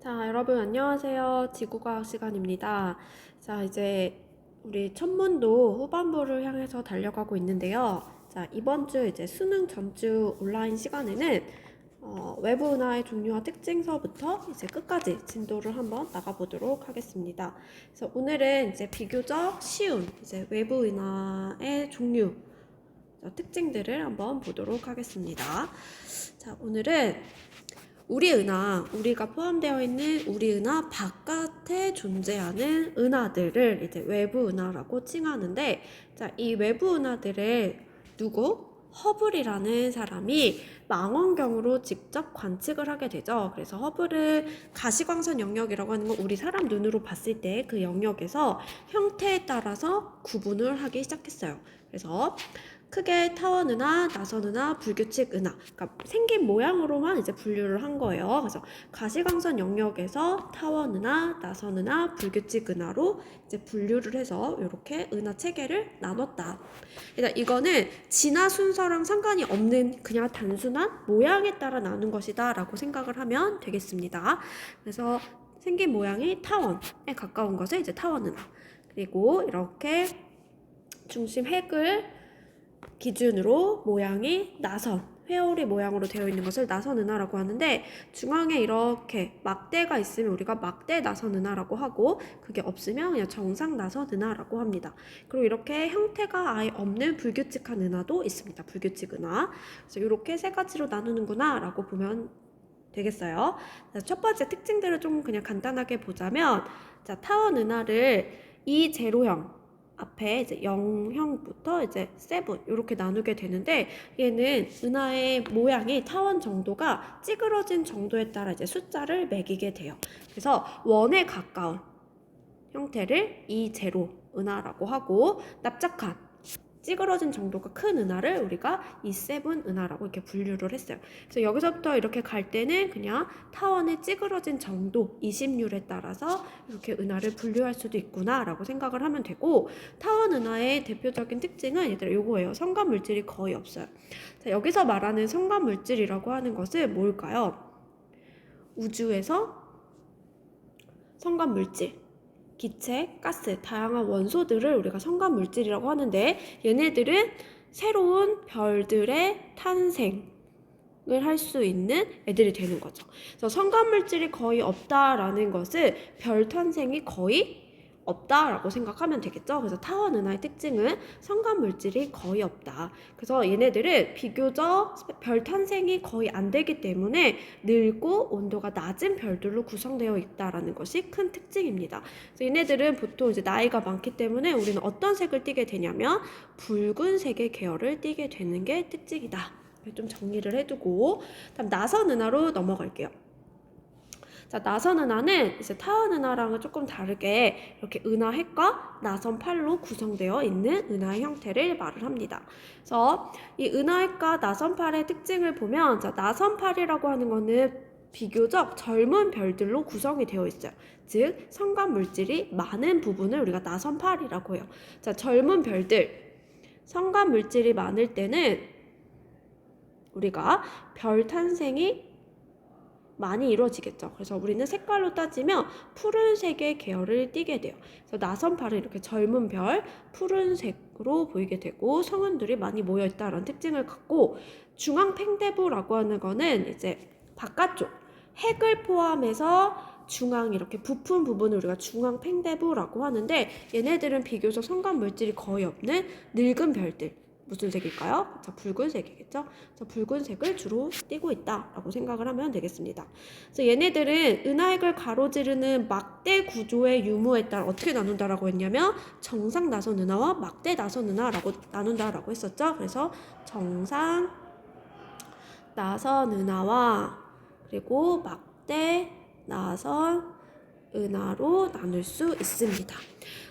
자, 여러분 안녕하세요. 지구과학 시간입니다. 자, 이제 우리 천문도 후반부를 향해서 달려가고 있는데요. 자, 이번 주 이제 수능 전주 온라인 시간에는 외부 은하의 종류와 특징서부터 이제 끝까지 진도를 한번 나가보도록 하겠습니다. 그래서 오늘은 이제 비교적 쉬운 이제 외부 은하의 종류, 특징들을 한번 보도록 하겠습니다. 자, 오늘은 우리 은하, 우리가 포함되어 있는 우리 은하 바깥에 존재하는 은하들을 이제 외부 은하라고 칭하는데, 자, 이 외부 은하들을 허블이라는 사람이 망원경으로 직접 관측을 하게 되죠. 그래서 허블을 가시광선 영역이라고 하는 건 우리 사람 눈으로 봤을 때 그 영역에서 형태에 따라서 구분을 하기 시작했어요. 그래서 크게 타원 은하, 나선 은하, 불규칙 은하, 그러니까 생긴 모양으로만 이제 분류를 한 거예요. 그래서 가시광선 영역에서 타원 은하, 나선 은하, 불규칙 은하로 이제 분류를 해서 이렇게 은하 체계를 나눴다. 일단 이거는 진화 순서랑 상관이 없는 그냥 단순한 모양에 따라 나눈 것이다라고 생각을 하면 되겠습니다. 그래서 생긴 모양이 타원에 가까운 것을 이제 타원 은하. 그리고 이렇게 중심 핵을 기준으로 모양이 나선, 회오리 모양으로 되어 있는 것을 나선 은하라고 하는데, 중앙에 이렇게 막대가 있으면 우리가 막대 나선 은하라고 하고, 그게 없으면 그냥 정상 나선 은하라고 합니다. 그리고 이렇게 형태가 아예 없는 불규칙한 은하도 있습니다. 불규칙 은하. 그래서 이렇게 세 가지로 나누는구나 라고 보면 되겠어요. 첫 번째 특징들을 좀 그냥 간단하게 보자면, 자, 타원 은하를 이 제로형 앞에 이제 0형부터 이제 7 이렇게 나누게 되는데, 얘는 은하의 모양이 타원 정도가 찌그러진 정도에 따라 이제 숫자를 매기게 돼요. 그래서 원에 가까운 형태를 E0 은하라고 하고, 납작한 찌그러진 정도가 큰 은하를 우리가 E7 은하라고 이렇게 분류를 했어요. 그래서 여기서부터 이렇게 갈 때는 그냥 타원의 찌그러진 정도, 이심률에 따라서 이렇게 은하를 분류할 수도 있구나 라고 생각을 하면 되고, 타원 은하의 대표적인 특징은 얘들아 요거예요. 성간 물질이 거의 없어요. 자, 여기서 말하는 성간 물질이라고 하는 것은 뭘까요? 우주에서 성간 물질, 기체, 가스, 다양한 원소들을 우리가 성간 물질이라고 하는데, 얘네들은 새로운 별들의 탄생을 할 수 있는 애들이 되는 거죠. 그래서 성간 물질이 거의 없다라는 것은 별 탄생이 거의 없다라고 생각하면 되겠죠. 그래서 타원 은하의 특징은 성간 물질이 거의 없다. 그래서 얘네들은 비교적 별 탄생이 거의 안 되기 때문에 늙고 온도가 낮은 별들로 구성되어 있다라는 것이 큰 특징입니다. 그래서 얘네들은 보통 이제 나이가 많기 때문에 우리는 어떤 색을 띠게 되냐면 붉은색의 계열을 띠게 되는 게 특징이다. 좀 정리를 해두고, 다음 나선 은하로 넘어갈게요. 자, 나선 은하는 이제 타원 은하랑은 조금 다르게 이렇게 은하핵과 나선팔로 구성되어 있는 은하의 형태를 말을 합니다. 그래서 이 은하핵과 나선팔의 특징을 보면, 자, 나선팔이라고 하는 거는 비교적 젊은 별들로 구성이 되어 있어요. 즉, 성간 물질이 많은 부분을 우리가 나선팔이라고 해요. 자, 젊은 별들, 성간 물질이 많을 때는 우리가 별 탄생이 많이 이루어지겠죠. 그래서 우리는 색깔로 따지면 푸른색의 계열을 띠게 돼요. 그래서 나선팔은 이렇게 젊은 별, 푸른색으로 보이게 되고 성운들이 많이 모여있다라는 특징을 갖고, 중앙 팽대부라고 하는 거는 이제 바깥쪽 핵을 포함해서 중앙 이렇게 부품 부분을 우리가 중앙 팽대부라고 하는데, 얘네들은 비교적 성간 물질이 거의 없는 늙은 별들. 무슨 색일까요? 자, 붉은색이겠죠? 자, 붉은색을 주로 띠고 있다라고 생각을 하면 되겠습니다. 그래서 얘네들은 은하핵을 가로지르는 막대 구조의 유무에 따라 어떻게 나눈다라고 했냐면 정상 나선 은하와 막대 나선 은하라고 나눈다라고 했었죠. 그래서 정상 나선 은하와 그리고 막대 나선 은하로 나눌 수 있습니다.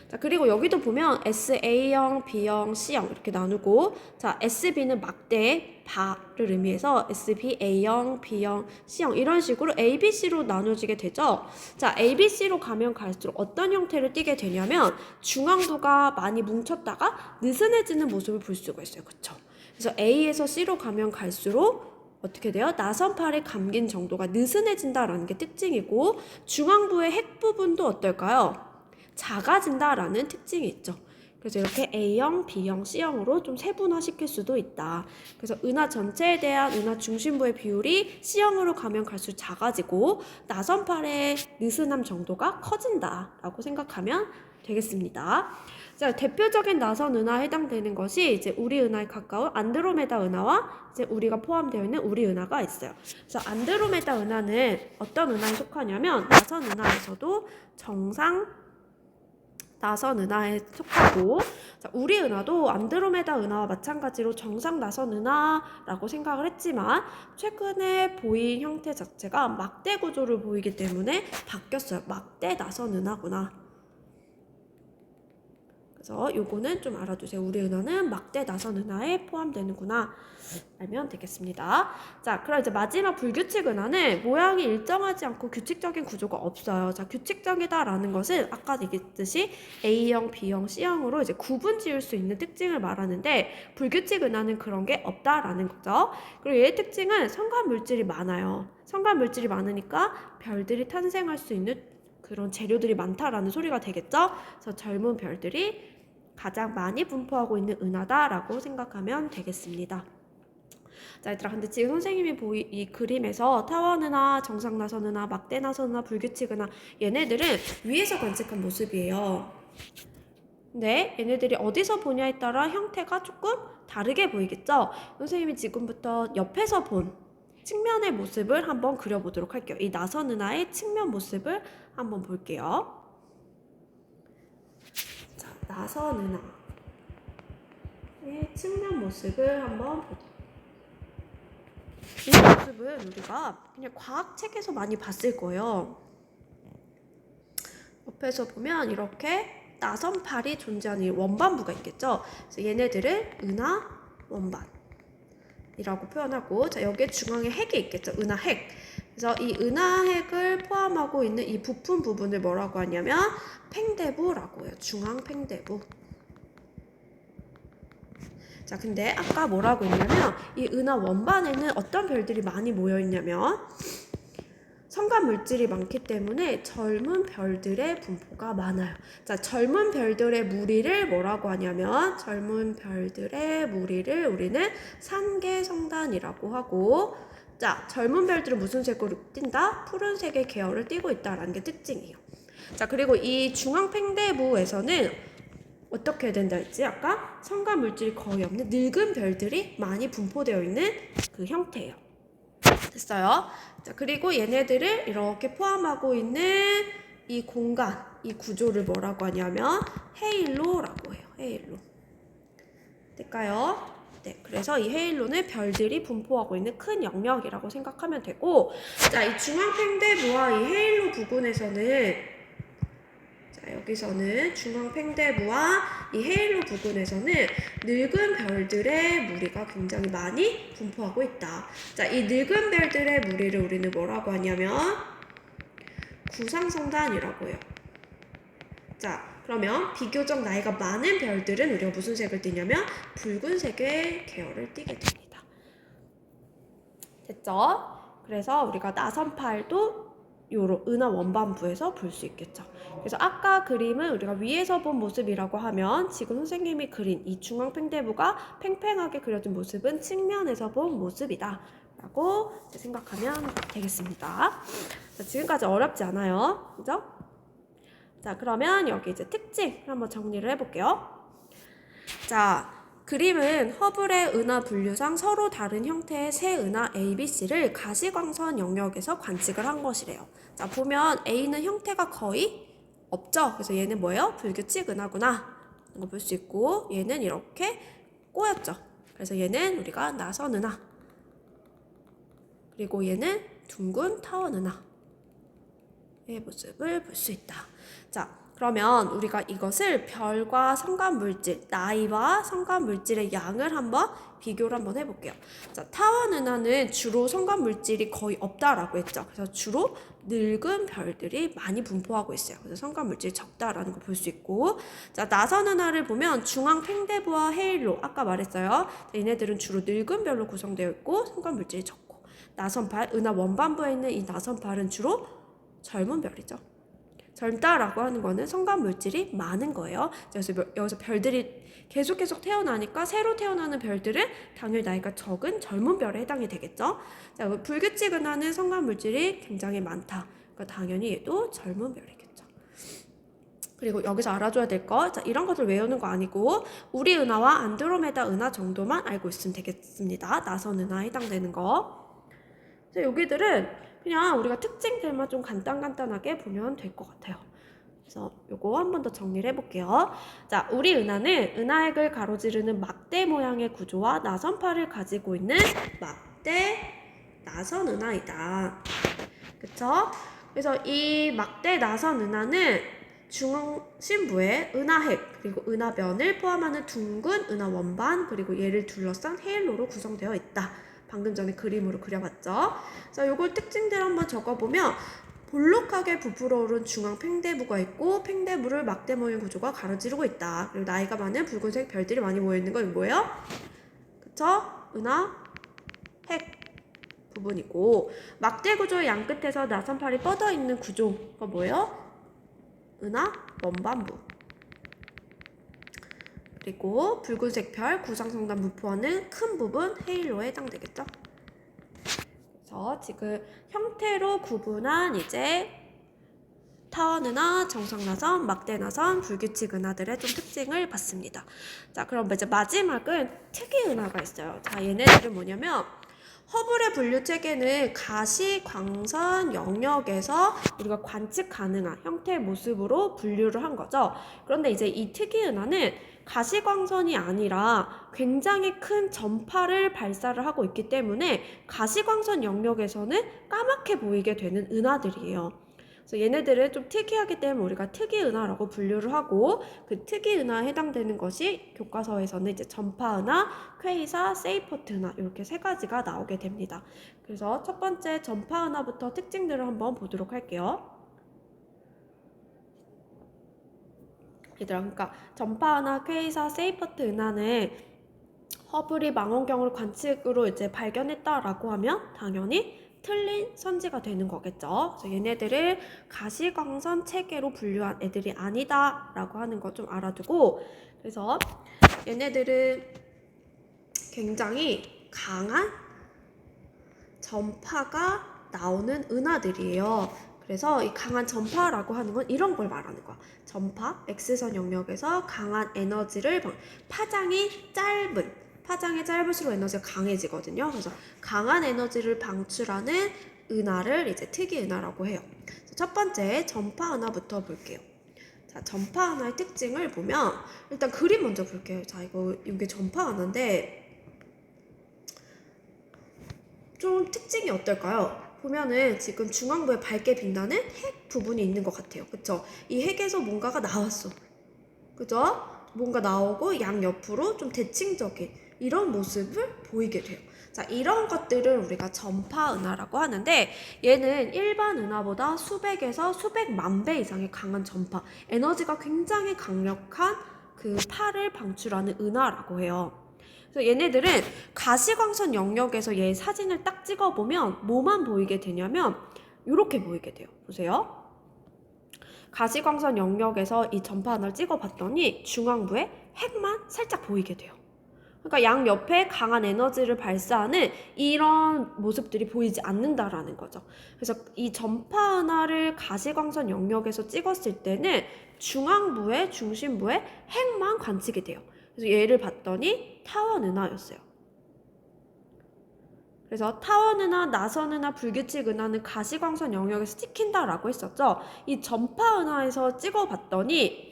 자, 그리고 여기도 보면 SA형, B형, C형 이렇게 나누고, 자, SB는 막대, 바를 의미해서 SB, A형, B형, C형 이런 식으로 A, B, C로 나눠지게 되죠. 자, A, B, C로 가면 갈수록 어떤 형태를 띠게 되냐면 중앙부가 많이 뭉쳤다가 느슨해지는 모습을 볼 수가 있어요. 그쵸? 그래서 A에서 C로 가면 갈수록 어떻게 돼요? 나선팔이 감긴 정도가 느슨해진다라는 게 특징이고 중앙부의 핵 부분도 어떨까요? 작아진다라는 특징이 있죠. 그래서 이렇게 A형, B형, C형으로 좀 세분화시킬 수도 있다. 그래서 은하 전체에 대한 은하 중심부의 비율이 C형으로 가면 갈수록 작아지고 나선팔의 느슨함 정도가 커진다라고 생각하면 되겠습니다. 자, 대표적인 나선 은하에 해당되는 것이 이제 우리 은하에 가까운 안드로메다 은하와 이제 우리가 포함되어 있는 우리 은하가 있어요. 그래서 안드로메다 은하는 어떤 은하에 속하냐면 나선 은하에서도 정상 나선 은하에 속하고, 자, 우리 은하도 안드로메다 은하와 마찬가지로 정상 나선 은하라고 생각을 했지만 최근에 보인 형태 자체가 막대 구조를 보이기 때문에 바뀌었어요. 막대 나선 은하구나. 그래서 요거는 좀 알아두세요. 우리 은하는 막대 나선 은하에 포함되는구나 알면 되겠습니다. 자, 그럼 이제 마지막 불규칙 은하는 모양이 일정하지 않고 규칙적인 구조가 없어요. 자, 규칙적이다라는 것은 아까 얘기했듯이 A형, B형, C형으로 이제 구분 지을 수 있는 특징을 말하는데 불규칙 은하는 그런 게 없다라는 거죠. 그리고 얘의 특징은 성간 물질이 많아요. 성간 물질이 많으니까 별들이 탄생할 수 있는 그런 재료들이 많다라는 소리가 되겠죠. 그래서 젊은 별들이 가장 많이 분포하고 있는 은하다라고 생각하면 되겠습니다. 자, 얘들아, 근데 지금 선생님이 이 그림에서 타원은하, 정상나선은하, 막대나선은하, 불규칙은하 얘네들은 위에서 관측한 모습이에요. 근데 얘네들이 어디서 보냐에 따라 형태가 조금 다르게 보이겠죠? 선생님이 지금부터 옆에서 본 측면의 모습을 한번 그려보도록 할게요. 이 나선은하의 측면 모습을 한번 볼게요. 자, 나선은하의 측면 모습을 한번 보도록. 이 모습은 우리가 그냥 과학책에서 많이 봤을 거예요. 옆에서 보면 이렇게 나선팔이 존재하는 원반부가 있겠죠. 그래서 얘네들을 은하 원반이라고 표현하고, 자, 여기에 중앙에 핵이 있겠죠. 은하 핵. 그래서 이 은하 핵을 포함하고 있는 이 부품 부분을 뭐라고 하냐면 팽대부라고 해요. 중앙 팽대부. 자, 근데 아까 뭐라고 했냐면 이 은하 원반에는 어떤 별들이 많이 모여 있냐면 성간 물질이 많기 때문에 젊은 별들의 분포가 많아요. 자, 젊은 별들의 무리를 뭐라고 하냐면 젊은 별들의 무리를 우리는 산계성단이라고 하고, 자, 젊은 별들은 무슨 색으로 띈다? 푸른색의 계열을 띠고 있다라는 게 특징이에요. 자, 그리고 이 중앙 팽대부에서는 어떻게 된다 했지? 아까 성간 물질이 거의 없는 늙은 별들이 많이 분포되어 있는 그 형태예요. 됐어요? 자, 그리고 얘네들을 이렇게 포함하고 있는 이 공간, 이 구조를 뭐라고 하냐면 헤일로라고 해요. 헤일로. 될까요? 네, 그래서 이 헤일로는 별들이 분포하고 있는 큰 영역이라고 생각하면 되고, 자, 이 중앙 팽대부와 이 헤일로 부근에서는, 자, 여기서는 중앙 팽대부와 이 헤일로 부근에서는 늙은 별들의 무리가 굉장히 많이 분포하고 있다. 자, 이 늙은 별들의 무리를 우리는 뭐라고 하냐면 구상성단이라고 해요. 자, 그러면 비교적 나이가 많은 별들은 우리가 무슨 색을 띠냐면 붉은색의 계열을 띠게 됩니다. 됐죠? 그래서 우리가 나선팔도 요런 은하 원반부에서 볼 수 있겠죠. 그래서 아까 그림은 우리가 위에서 본 모습이라고 하면 지금 선생님이 그린 이 중앙 팽대부가 팽팽하게 그려진 모습은 측면에서 본 모습이다 라고 생각하면 되겠습니다. 자, 지금까지 어렵지 않아요. 그죠? 자, 그러면 여기 이제 특징 한번 정리를 해볼게요. 자, 그림은 허블의 은하 분류상 서로 다른 형태의 세 은하 A, B, C를 가시광선 영역에서 관측을 한 것이래요. 자, 보면 A는 형태가 거의 없죠. 그래서 얘는 뭐예요? 불규칙 은하구나. 이거 볼 수 있고, 얘는 이렇게 꼬였죠. 그래서 얘는 우리가 나선 은하. 그리고 얘는 둥근 타원 은하의 모습을 볼 수 있다. 자, 그러면 우리가 이것을 별과 성간 물질, 나이와 성간 물질의 양을 한번 비교를 한번 해볼게요. 자, 타원 은하는 주로 성간 물질이 거의 없다라고 했죠. 그래서 주로 늙은 별들이 많이 분포하고 있어요. 그래서 성간 물질이 적다라는 거 볼 수 있고, 자, 나선 은하를 보면 중앙 팽대부와 헤일로 아까 말했어요. 자, 얘네들은 주로 늙은 별로 구성되어 있고 성간 물질이 적고, 나선팔, 은하 원반부에 있는 이 나선팔은 주로 젊은 별이죠. 젊다라고 하는 거는 성간 물질이 많은 거예요. 그래서 여기서 별들이 계속 태어나니까 새로 태어나는 별들은 당연히 나이가 적은 젊은 별에 해당이 되겠죠. 자, 불규칙 은하는 성간 물질이 굉장히 많다. 그러니까 당연히 얘도 젊은 별이겠죠. 그리고 여기서 알아줘야 될 거, 자, 이런 것들 외우는 거 아니고 우리 은하와 안드로메다 은하 정도만 알고 있으면 되겠습니다. 나선 은하에 해당되는 거. 자, 여기들은 그냥 우리가 특징들만 좀 간단하게 보면 될 것 같아요. 그래서 요거 한 번 더 정리를 해볼게요. 자, 우리 은하는 은하핵을 가로지르는 막대 모양의 구조와 나선팔을 가지고 있는 막대 나선 은하이다. 그쵸? 그래서 이 막대 나선 은하는 중심부에 은하핵 그리고 은하변을 포함하는 둥근 은하 원반 그리고 얘를 둘러싼 헤일로로 구성되어 있다. 방금 전에 그림으로 그려봤죠. 자, 요걸 특징들 한번 적어보면 볼록하게 부풀어 오른 중앙 팽대부가 있고 팽대부를 막대 모양 구조가 가로지르고 있다. 그리고 나이가 많은 붉은색 별들이 많이 모여있는 건 뭐예요? 그쵸? 은하 핵 부분이고 막대 구조의 양 끝에서 나선팔이 뻗어있는 구조가 뭐예요? 은하 원반부. 그리고 붉은색 별 구상성단 무포하는 큰 부분 헤일로에 해당되겠죠. 그래서 지금 형태로 구분한 이제 타원은하, 정상나선, 막대나선, 불규칙 은하들의 좀 특징을 봤습니다. 자, 그럼 이제 마지막은 특이 은하가 있어요. 자, 얘네들은 뭐냐면 허블의 분류 체계는 가시광선 영역에서 우리가 관측 가능한 형태의 모습으로 분류를 한 거죠. 그런데 이제 이 특이 은하는 가시광선이 아니라 굉장히 큰 전파를 발사를 하고 있기 때문에 가시광선 영역에서는 까맣게 보이게 되는 은하들이에요. 그래서 얘네들은 좀 특이하기 때문에 우리가 특이 은하라고 분류를 하고 그 특이 은하에 해당되는 것이 교과서에서는 이제 전파 은하, 퀘이사, 세이퍼트 은하 이렇게 세 가지가 나오게 됩니다. 그래서 첫 번째 전파 은하부터 특징들을 한번 보도록 할게요. 얘들아, 그러니까 전파 은하, 퀘이사, 세이퍼트 은하는 허블이 망원경으로 관측으로 이제 발견했다라고 하면 당연히 틀린 선지가 되는 거겠죠. 그래서 얘네들을 가시광선 체계로 분류한 애들이 아니다라고 하는 거 좀 알아두고, 그래서 얘네들은 굉장히 강한 전파가 나오는 은하들이에요. 그래서 이 강한 전파라고 하는 건 이런 걸 말하는 거야. 전파, X선 영역에서 강한 에너지를 파장이 짧을수록 에너지가 강해지거든요. 그래서 강한 에너지를 방출하는 은하를 이제 특이 은하라고 해요. 첫 번째 전파 은하부터 볼게요. 자, 전파 은하의 특징을 보면 일단 그림 먼저 볼게요. 자, 이게 전파 은하인데 좀 특징이 어떨까요? 보면은 지금 중앙부에 밝게 빛나는 핵 부분이 있는 것 같아요. 그쵸? 이 핵에서 뭔가가 나왔어. 그죠? 뭔가 나오고 양옆으로 좀 대칭적인 이런 모습을 보이게 돼요. 자, 이런 것들을 우리가 전파 은하라고 하는데 얘는 일반 은하보다 수백에서 수백만 배 이상의 강한 전파, 에너지가 굉장히 강력한 그 파를 방출하는 은하라고 해요. 그래서 얘네들은 가시광선 영역에서 얘 사진을 딱 찍어보면 뭐만 보이게 되냐면 이렇게 보이게 돼요. 보세요. 가시광선 영역에서 이 전파 하나를 찍어봤더니 중앙부에 핵만 살짝 보이게 돼요. 그러니까 양옆에 강한 에너지를 발사하는 이런 모습들이 보이지 않는다라는 거죠. 그래서 이 전파 하나를 가시광선 영역에서 찍었을 때는 중심부에 핵만 관측이 돼요. 그래서 얘를 봤더니 타원 은하였어요. 그래서 타원 은하, 나선 은하, 불규칙 은하는 가시광선 영역에서 찍힌다라고 했었죠. 이 전파 은하에서 찍어봤더니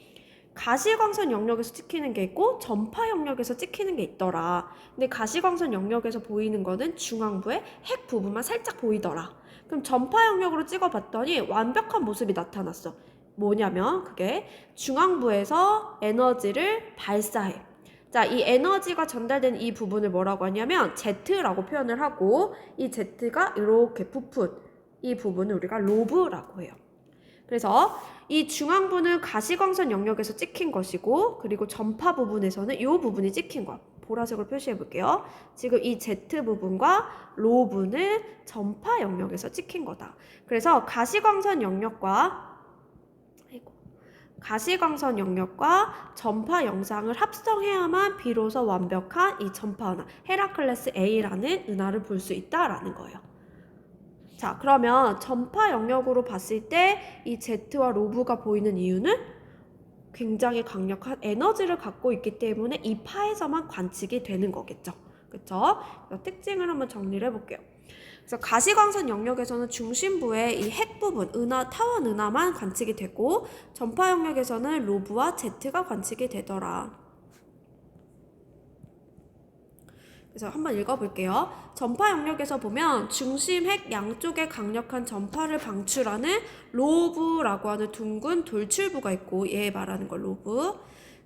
가시광선 영역에서 찍히는 게 있고 전파 영역에서 찍히는 게 있더라. 근데 가시광선 영역에서 보이는 거는 중앙부의 핵 부분만 살짝 보이더라. 그럼 전파 영역으로 찍어봤더니 완벽한 모습이 나타났어. 뭐냐면 그게 중앙부에서 에너지를 발사해. 자, 이 에너지가 전달되는 이 부분을 뭐라고 하냐면 Z라고 표현을 하고 이 Z가 이렇게 부푼 이 부분을 우리가 로브라고 해요. 그래서 이 중앙부는 가시광선 영역에서 찍힌 것이고 그리고 전파 부분에서는 이 부분이 찍힌 거야. 보라색으로 표시해 볼게요. 지금 이 Z 부분과 로브는 전파 영역에서 찍힌 거다. 그래서 가시광선 영역과 전파 영상을 합성해야만 비로소 완벽한 이 전파 은하, 헤라클레스 A라는 은하를 볼 수 있다라는 거예요. 자, 그러면 전파 영역으로 봤을 때 이 Z와 로브가 보이는 이유는 굉장히 강력한 에너지를 갖고 있기 때문에 이 파에서만 관측이 되는 거겠죠. 그쵸? 특징을 한번 정리를 해볼게요. 그래서 가시광선 영역에서는 중심부의 이 핵 부분, 은하, 타원 은하만 관측이 되고 전파 영역에서는 로브와 Z가 관측이 되더라. 그래서 한번 읽어볼게요. 전파 영역에서 보면 중심 핵 양쪽에 강력한 전파를 방출하는 로브라고 하는 둥근 돌출부가 있고, 얘 말하는 거 로브.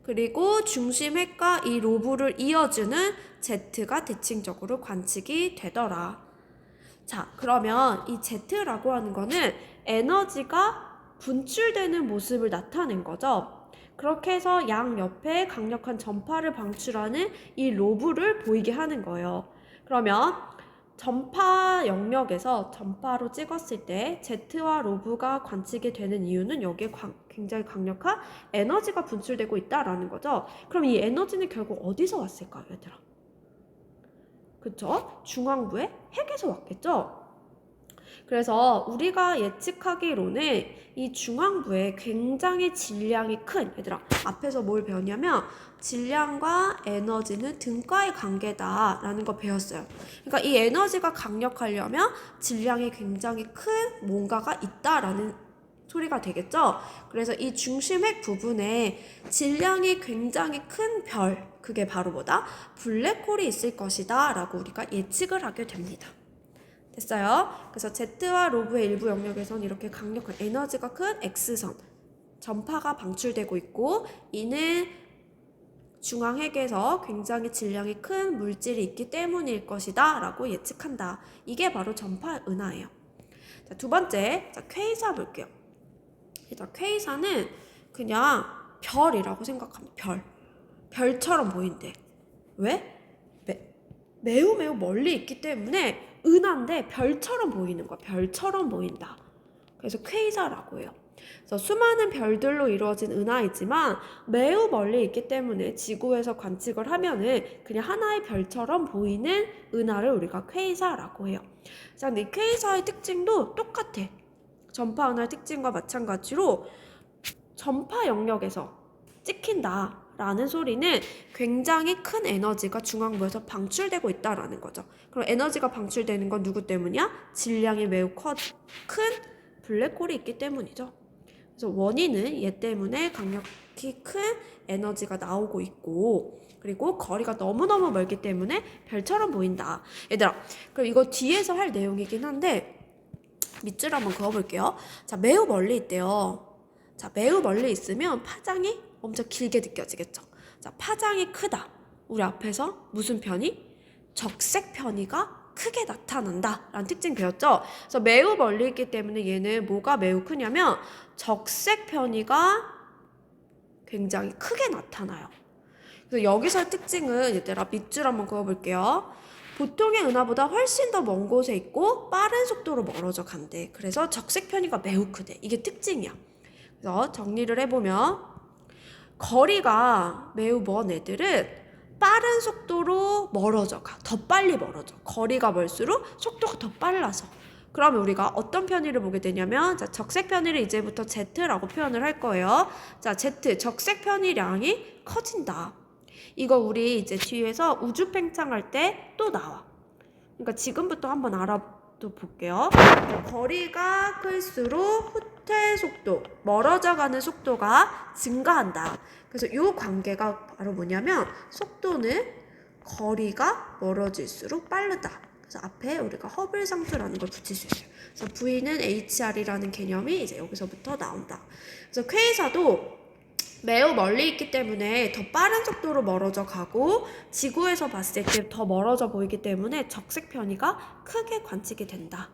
그리고 중심 핵과 이 로브를 이어주는 Z가 대칭적으로 관측이 되더라. 자, 그러면 이 Z라고 하는 거는 에너지가 분출되는 모습을 나타낸 거죠. 그렇게 해서 양 옆에 강력한 전파를 방출하는 이 로브를 보이게 하는 거예요. 그러면 전파 영역에서 전파로 찍었을 때 Z와 로브가 관측이 되는 이유는 여기에 굉장히 강력한 에너지가 분출되고 있다라는 거죠. 그럼 이 에너지는 결국 어디서 왔을까요, 얘들아? 그쵸? 중앙부의 핵에서 왔겠죠? 그래서 우리가 예측하기로는 이 중앙부에 굉장히 질량이 큰, 얘들아 앞에서 뭘 배웠냐면 질량과 에너지는 등가의 관계다라는 거 배웠어요. 그러니까 이 에너지가 강력하려면 질량이 굉장히 큰 뭔가가 있다라는 소리가 되겠죠. 그래서 이 중심핵 부분에 질량이 굉장히 큰 별, 그게 바로 뭐다? 블랙홀이 있을 것이다 라고 우리가 예측을 하게 됩니다. 됐어요? 그래서 Z와 로브의 일부 영역에선 이렇게 강력한 에너지가 큰 X선 전파가 방출되고 있고, 이는 중앙핵에서 굉장히 질량이 큰 물질이 있기 때문일 것이다 라고 예측한다. 이게 바로 전파 은하예요. 자, 두 번째, 퀘이사 볼게요. 퀘이사는 그냥 별이라고 생각합니다. 별처럼 보인대. 왜? 매우 멀리 있기 때문에 은하인데 별처럼 보이는 거야. 별처럼 보인다. 그래서 퀘이사라고 해요. 그래서 수많은 별들로 이루어진 은하이지만 매우 멀리 있기 때문에 지구에서 관측을 하면은 그냥 하나의 별처럼 보이는 은하를 우리가 퀘이사라고 해요. 자, 근데 이 퀘이사의 특징도 똑같아. 전파 은하의 특징과 마찬가지로 전파 영역에서 찍힌다 라는 소리는 굉장히 큰 에너지가 중앙부에서 방출되고 있다라는 거죠. 그럼 에너지가 방출되는 건 누구 때문이야? 질량이 매우 큰 블랙홀이 있기 때문이죠. 그래서 원인은 얘 때문에 강력히 큰 에너지가 나오고 있고, 그리고 거리가 너무너무 멀기 때문에 별처럼 보인다. 얘들아, 그럼 이거 뒤에서 할 내용이긴 한데 밑줄 한번 그어볼게요. 자, 매우 멀리 있대요. 자, 매우 멀리 있으면 파장이 엄청 길게 느껴지겠죠. 자, 파장이 크다. 우리 앞에서 무슨 편의? 적색 편의가 크게 나타난다 라는 특징 배웠죠. 그래서 매우 멀리 있기 때문에 얘는 뭐가 매우 크냐면 적색 편의가 굉장히 크게 나타나요. 그래서 여기서의 특징은 얘들아 밑줄 한번 그어볼게요. 보통의 은하보다 훨씬 더 먼 곳에 있고 빠른 속도로 멀어져 간대. 그래서 적색 편의가 매우 크대. 이게 특징이야. 그래서 정리를 해보면 거리가 매우 먼 애들은 빠른 속도로 멀어져 가. 더 빨리 멀어져. 거리가 멀수록 속도가 더 빨라서. 그러면 우리가 어떤 편의를 보게 되냐면, 자, 적색 편의를 이제부터 Z라고 표현을 할 거예요. 자, Z, 적색 편의량이 커진다. 이거 우리 이제 뒤에서 우주 팽창할 때 또 나와. 그러니까 지금부터 한번 알아도 볼게요. 거리가 클수록 후퇴 속도, 멀어져 가는 속도가 증가한다. 그래서 이 관계가 바로 뭐냐면 속도는 거리가 멀어질수록 빠르다. 그래서 앞에 우리가 허블 상수라는 걸 붙일 수 있어요. 그래서 V는 HR이라는 개념이 이제 여기서부터 나온다. 그래서 퀘이사도 매우 멀리 있기 때문에 더 빠른 속도로 멀어져 가고 지구에서 봤을 때 더 멀어져 보이기 때문에 적색 편의가 크게 관측이 된다.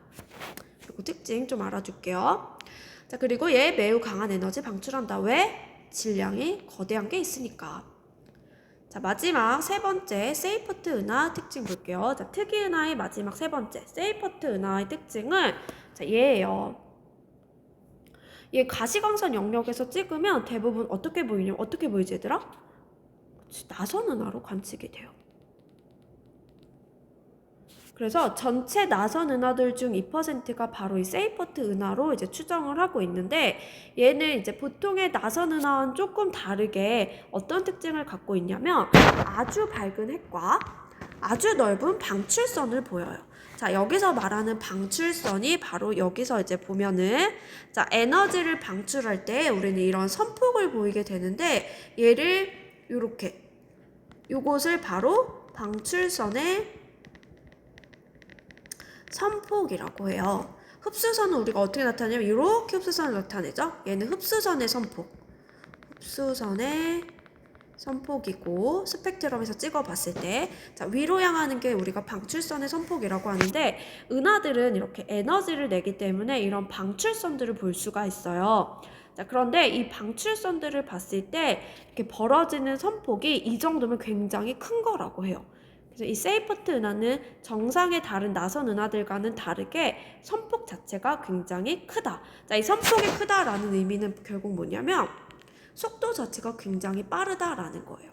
그리고 특징 좀 알아줄게요. 자, 그리고 얘 매우 강한 에너지 방출한다. 왜? 질량이 거대한 게 있으니까. 자, 마지막 세 번째 세이퍼트 은하 특징 볼게요. 자, 특이 은하의 마지막 세 번째 세이퍼트 은하의 특징은 자, 얘예요. 얘 가시광선 영역에서 찍으면 대부분 어떻게 보이냐면 어떻게 보이지 얘들아? 나선 은하로 관측이 돼요. 그래서 전체 나선 은하들 중 2%가 바로 이 세이퍼트 은하로 이제 추정을 하고 있는데 얘는 이제 보통의 나선 은하와는 조금 다르게 어떤 특징을 갖고 있냐면 아주 밝은 핵과 아주 넓은 방출선을 보여요. 자, 여기서 말하는 방출선이 바로 여기서 이제 보면은 자, 에너지를 방출할 때 우리는 이런 선폭을 보이게 되는데 얘를 요렇게 요것을 바로 방출선의 선폭이라고 해요. 흡수선은 우리가 어떻게 나타내냐면 이렇게 흡수선을 나타내죠. 얘는 흡수선의 선폭. 흡수선의 선폭이고 스펙트럼에서 찍어봤을 때 자, 위로 향하는 게 우리가 방출선의 선폭이라고 하는데 은하들은 이렇게 에너지를 내기 때문에 이런 방출선들을 볼 수가 있어요. 자, 그런데 이 방출선들을 봤을 때 이렇게 벌어지는 선폭이 이 정도면 굉장히 큰 거라고 해요. 그래서 이 세이퍼트 은하는 정상의 다른 나선 은하들과는 다르게 선폭 자체가 굉장히 크다. 자, 이 선폭이 크다라는 의미는 결국 뭐냐면 속도 자체가 굉장히 빠르다라는 거예요.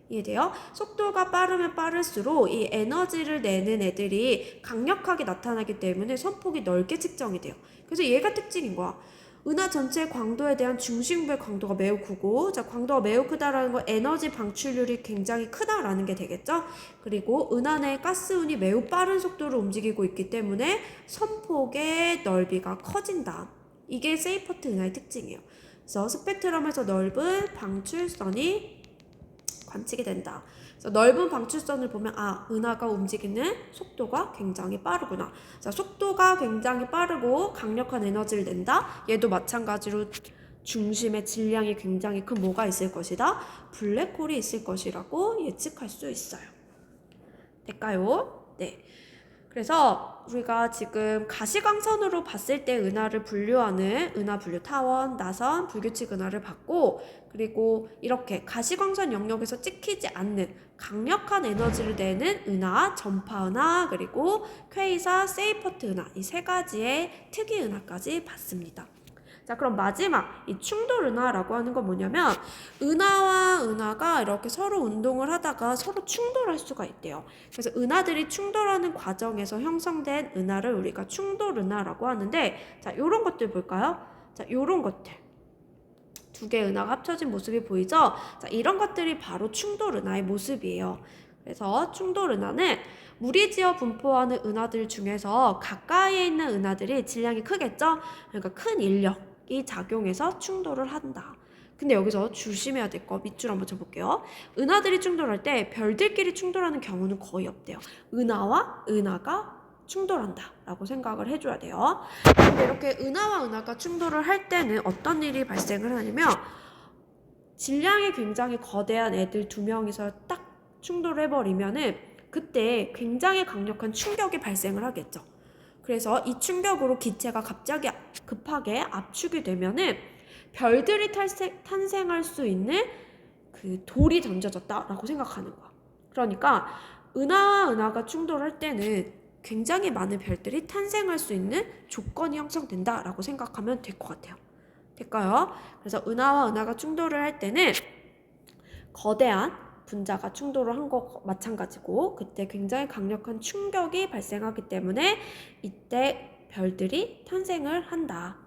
이해돼요? 속도가 빠르면 빠를수록 이 에너지를 내는 애들이 강력하게 나타나기 때문에 선폭이 넓게 측정이 돼요. 그래서 얘가 특징인 거야. 은하 전체의 광도에 대한 중심부의 광도가 매우 크고 자, 광도가 매우 크다라는 건 에너지 방출률이 굉장히 크다라는 게 되겠죠? 그리고 은하 내 가스운이 매우 빠른 속도로 움직이고 있기 때문에 선폭의 넓이가 커진다. 이게 세이퍼트 은하의 특징이에요. 그래서 스펙트럼에서 넓은 방출선이 관측이 된다. 그래서 넓은 방출선을 보면 아, 은하가 움직이는 속도가 굉장히 빠르구나. 자, 속도가 굉장히 빠르고 강력한 에너지를 낸다. 얘도 마찬가지로 중심의 질량이 굉장히 큰 뭐가 있을 것이다. 블랙홀이 있을 것이라고 예측할 수 있어요. 될까요? 네. 그래서 우리가 지금 가시광선으로 봤을 때 은하를 분류하는 은하 분류 타원, 나선, 불규칙 은하를 봤고 그리고 이렇게 가시광선 영역에서 찍히지 않는 강력한 에너지를 내는 은하, 전파 은하, 그리고 퀘이사, 세이퍼트 은하 이 세 가지의 특이 은하까지 봤습니다. 자, 그럼 마지막 이 충돌 은하라고 하는 건 뭐냐면 은하와 은하가 이렇게 서로 운동을 하다가 서로 충돌할 수가 있대요. 그래서 은하들이 충돌하는 과정에서 형성된 은하를 우리가 충돌 은하라고 하는데 자, 요런 것들 볼까요? 자, 요런 것들. 두 개의 은하가 합쳐진 모습이 보이죠? 자, 이런 것들이 바로 충돌 은하의 모습이에요. 그래서 충돌 은하는 무리지어 분포하는 은하들 중에서 가까이에 있는 은하들이 질량이 크겠죠? 그러니까 큰 인력이 작용해서 충돌을 한다. 근데 여기서 조심해야 될 거 밑줄 한번 쳐볼게요. 은하들이 충돌할 때 별들끼리 충돌하는 경우는 거의 없대요. 은하와 은하가 충돌한다 라고 생각을 해줘야 돼요. 근데 이렇게 은하와 은하가 충돌을 할 때는 어떤 일이 발생을 하냐면 질량이 굉장히 거대한 애들 두 명이서 딱 충돌을 해버리면은 그때 굉장히 강력한 충격이 발생을 하겠죠. 그래서 이 충격으로 기체가 갑자기 급하게 압축이 되면은 별들이 탄생할 수 있는 그 돌이 던져졌다라고 생각하는 거야. 그러니까 은하와 은하가 충돌할 때는 굉장히 많은 별들이 탄생할 수 있는 조건이 형성된다라고 생각하면 될 것 같아요. 될까요? 그래서 은하와 은하가 충돌을 할 때는 거대한 분자가 충돌을 한 거 마찬가지고 그때 굉장히 강력한 충격이 발생하기 때문에 이때 별들이 탄생을 한다.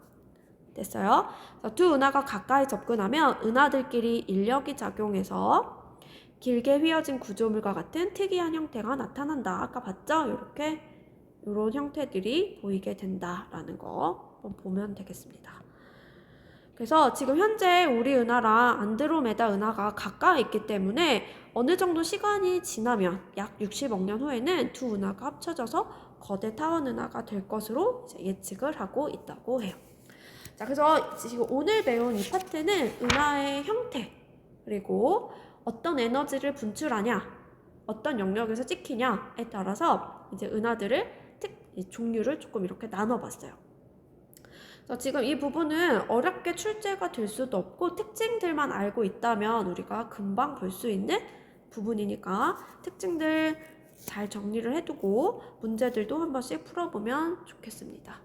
됐어요? 두 은하가 가까이 접근하면 은하들끼리 인력이 작용해서 길게 휘어진 구조물과 같은 특이한 형태가 나타난다. 아까 봤죠? 이렇게 이런 형태들이 보이게 된다라는 거 한번 보면 되겠습니다. 그래서 지금 현재 우리 은하랑 안드로메다 은하가 가까이 있기 때문에 어느 정도 시간이 지나면 약 60억 년 후에는 두 은하가 합쳐져서 거대 타원 은하가 될 것으로 이제 예측을 하고 있다고 해요. 자, 그래서 지금 오늘 배운 이 파트는 은하의 형태 그리고 어떤 에너지를 분출하냐, 어떤 영역에서 찍히냐에 따라서 이제 은하들을 종류를 조금 이렇게 나눠봤어요. 자, 지금 이 부분은 어렵게 출제가 될 수도 없고 특징들만 알고 있다면 우리가 금방 볼 수 있는 부분이니까 특징들 잘 정리를 해두고 문제들도 한 번씩 풀어보면 좋겠습니다.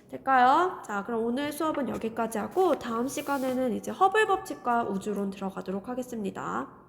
될까요? 자, 그럼 오늘 수업은 여기까지 하고 다음 시간에는 이제 허블 법칙과 우주론 들어가도록 하겠습니다.